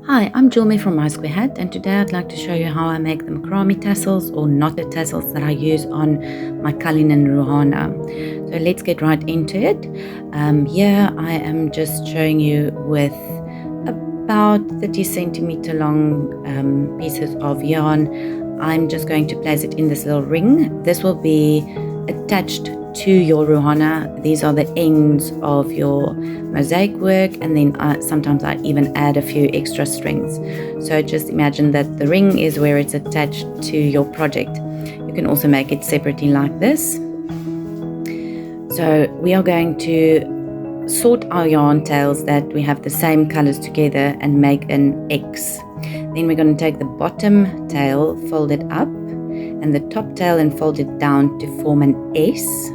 Hi, I'm Julme from My Square Hat, and today I'd like to show you how I make the macrame tassels or knotted tassels that I use on my Cullinan Ruana. So let's get right into it. Here I am just showing you with about 30 centimeter long pieces of yarn. I'm just going to place it in this little ring. This will be attached to your Ruana. These are the ends of your mosaic work, and then sometimes I even add a few extra strings. So just imagine that the ring is where it's attached to your project. You can also make it separately like this. So we are going to sort our yarn tails that we have the same colors together and make an X. Then we're going to take the bottom tail, fold it up, and the top tail and fold it down to form an S.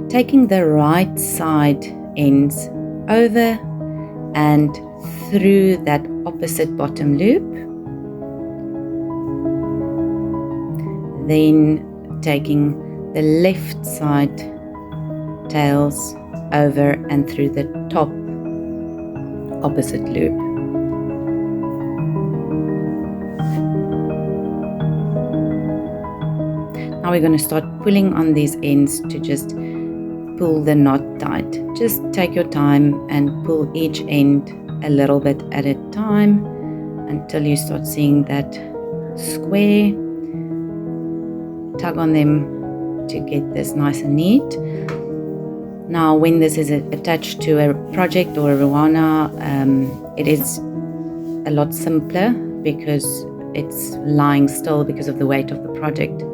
Taking the right side ends over and through that opposite bottom loop. Then taking the left side tails over and through the top opposite loop. Now we're going to start pulling on these ends to just pull the knot tight. Just take your time and pull each end a little bit at a time until you start seeing that square. Tug on them to get this nice and neat. Now when this is attached to a project or a Ruana, it is a lot simpler because it's lying still because of the weight of the project.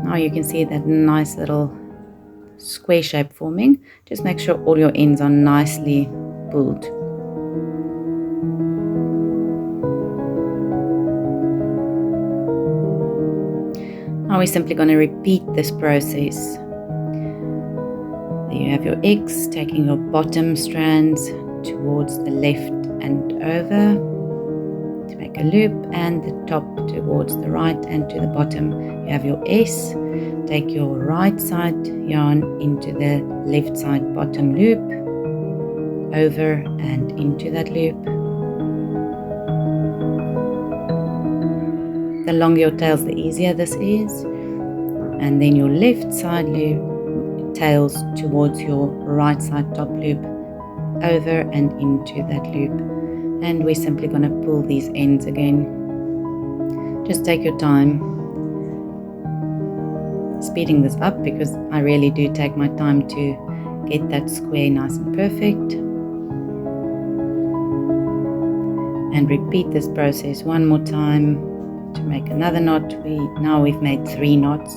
Now you can see that nice little square shape forming. Just make sure all your ends are nicely pulled. Now we're simply going to repeat this process. There you have your X, taking your bottom strands towards the left and over to make a loop, and the top towards the right and to the bottom. You have your S. Take your right side yarn into the left side bottom loop, over and into that loop. The longer your tails, the easier this is. And then your left side loop, tails towards your right side top loop, over and into that loop. And we're simply going to pull these ends again. Just take your time. Speeding this up because I really do take my time to get that square nice and perfect. And repeat this process one more time to make another knot. Now we've made 3 knots.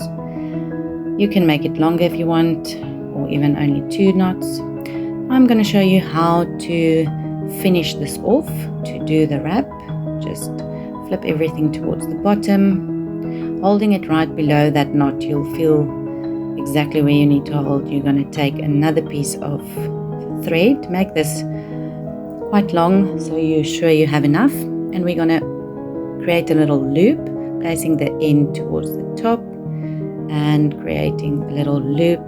You can make it longer if you want, or even only 2 knots. I'm going to show you how to finish this off. To do the wrap, just flip everything towards the bottom. Holding it right below that knot, you'll feel exactly where you need to hold. You're going to take another piece of thread, make this quite long so you're sure you have enough, and we're going to create a little loop, placing the end towards the top and creating a little loop.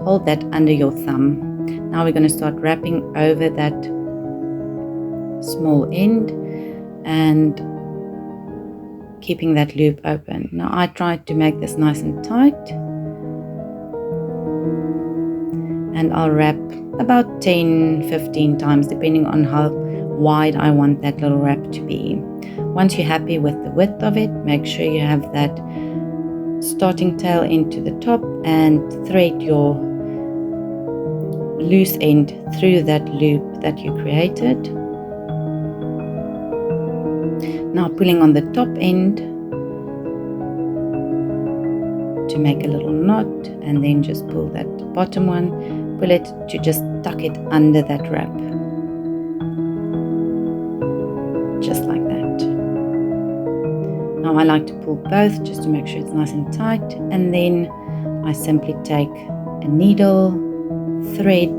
Hold that under your thumb. Now we're going to start wrapping over that small end and keeping that loop open. Now I tried to make this nice and tight, and I'll wrap about 10-15 times depending on how wide I want that little wrap to be. Once you're happy with the width of it, make sure you have that starting tail into the top and thread your loose end through that loop that you created. Now pulling on the top end to make a little knot, and then just pull that bottom one, pull it to just tuck it under that wrap. Just like that. Now I like to pull both just to make sure it's nice and tight, and then I simply take a needle, thread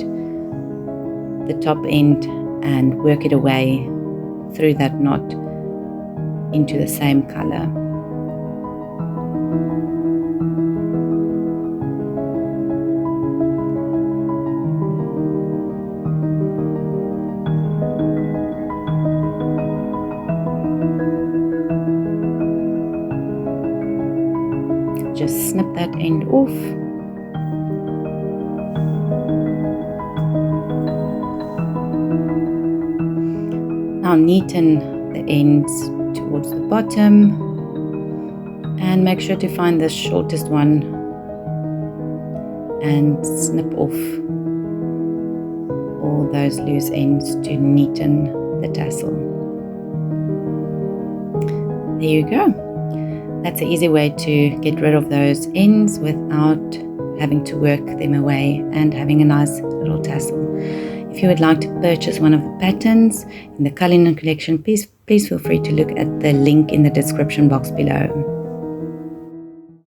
the top end and work it away through that knot into the same color. that end off. Now neaten the ends towards the bottom and make sure to find the shortest one and snip off all those loose ends to neaten the tassel. There you go. That's an easy way to get rid of those ends without having to work them away and having a nice little tassel. If you would like to purchase one of the patterns in the Cullinan collection, please feel free to look at the link in the description box below.